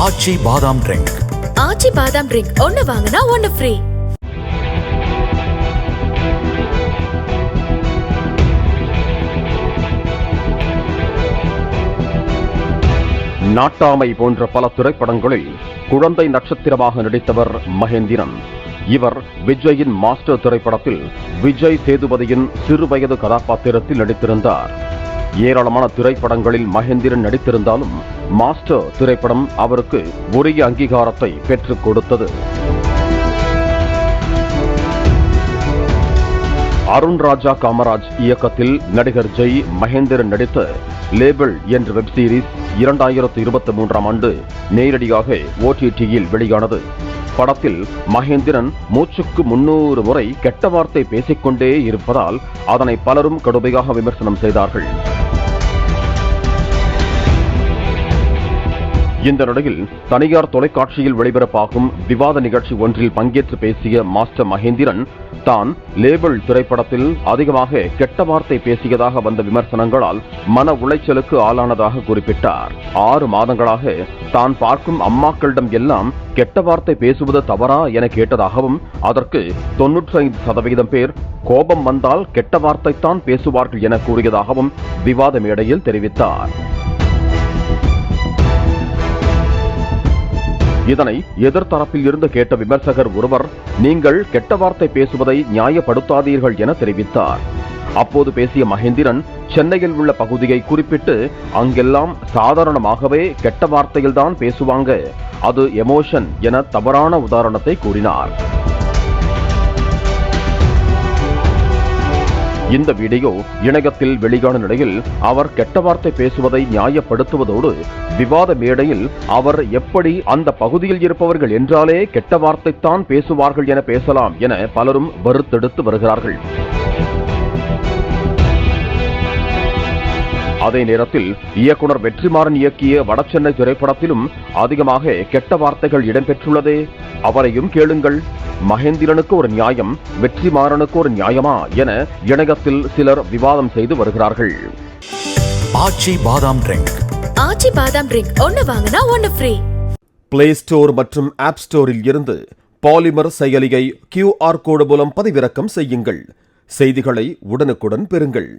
ஆச்சி பாதாம் ட்ரிங்க். ஆச்சி பாதாம் ட்ரிங்க் ஒன்னு வாங்கினா ஒன்னு ஃப்ரீ. நாட்டாமை போன்ற பல திரைப்படங்களில் குழந்தை நட்சத்திரமாக நடித்தவர் மகேந்திரன். இவர் விஜயின் மாஸ்டர் திரைப்படத்தில் விஜய் சேதுபதியின் சிறுவயது கதாபாத்திரத்தில் நடித்திருந்தார். ஏராளமான திரைப்படங்களில் மகேந்திரன் நடித்திருந்தாலும் மாஸ்டர் திரைப்படம் அவருக்கு உரிய அங்கீகாரத்தை பெற்றுக் கொடுத்தது. அருண் ராஜா காமராஜ் இயக்கத்தில் நடிகர் ஜெய் மகேந்திரன் நடித்த லேபிள் என்ற வெப் சீரிஸ் 2023ஆம் ஆண்டு நேரடியாக OTTயில் வெளியானது. படத்தில் மகேந்திரன் மூச்சுக்கு 300 முறை கெட்ட வார்த்தை பேசிக்கொண்டே இருப்பதால் அதனை பலரும் கடுமையாக விமர்சனம் செய்தார்கள். இந்த நிலையில் தனியார் தொலைக்காட்சியில் ஒளிபரப்பாகும் விவாத நிகழ்ச்சி ஒன்றில் பங்கேற்று பேசிய மாஸ்டர் மகேந்திரன் தான் லேபிள் திரைப்படத்தில் அதிகமாக கெட்ட வார்த்தை பேசியதாக வந்த விமர்சனங்களால் மன உளைச்சலுக்கு ஆளானதாக குறிப்பிட்டார். 6 மாதங்களாக தான் பார்க்கும் அம்மாக்களிடம் எல்லாம் கெட்ட வார்த்தை பேசுவது தவறா என கேட்டதாகவும் அதற்கு 95% பேர் கோபம் வந்தால் கெட்ட வார்த்தைத்தான் பேசுவார்கள் என கூறியதாகவும் விவாத மேடையில் தெரிவித்தார். இதனை எதிர்த்தரப்பில் இருந்து கேட்ட விமர்சகர் ஒருவர், நீங்கள் கெட்ட வார்த்தை பேசுவதை நியாயப்படுத்தாதீர்கள் என தெரிவித்தார். அப்போது பேசிய மகேந்திரன் சென்னையில் உள்ள பகுதியை குறிப்பிட்டு, அங்கெல்லாம் சாதாரணமாகவே கெட்ட வார்த்தையில்தான் பேசுவாங்க, அது எமோஷன் என தவறான உதாரணத்தை கூறினார். இந்த வீடியோ இணையத்தில் வெளியான நிலையில் அவர் கெட்ட வார்த்தை பேசுவதை நியாயப்படுத்துவதோடு விவாத மேடையில் அவர் எப்படி அந்த பகுதியில் இருப்பவர்கள் என்றாலே கெட்ட வார்த்தைத்தான் பேசுவார்கள் என பேசலாம் என பலரும் வருத்தெடுத்து வருகிறார்கள். அதே நேரத்தில் இயக்குனர் வெற்றிமாறன் இயக்கிய வடசென்னை திரைப்படத்திலும் அதிகமாக கெட்ட வார்த்தைகள் இடம்பெற்றுள்ளதே. அவரையும் கேளுங்கள். மகேந்திரனுக்கு ஒரு நியாயம், வெற்றிமாறனுக்கு ஒரு நியாயமா என இணையத்தில் சிலர் விவாதம் செய்து வருகிறார்கள். ஆச்சி பாதாம் ட்ரிங்க். ஆச்சி பாதாம் ட்ரிங்க் ஒன்னு வாங்கினா ஒன்னு ஃப்ரீ. பிளே ஸ்டோர் மற்றும் ஆப் ஸ்டோரில் இருந்து பாலிமர் செயலியை QR கோடு மூலம் பதிவிறக்கம் செய்யுங்கள். செய்திகளை உடனுக்குடன் பெறுங்கள்.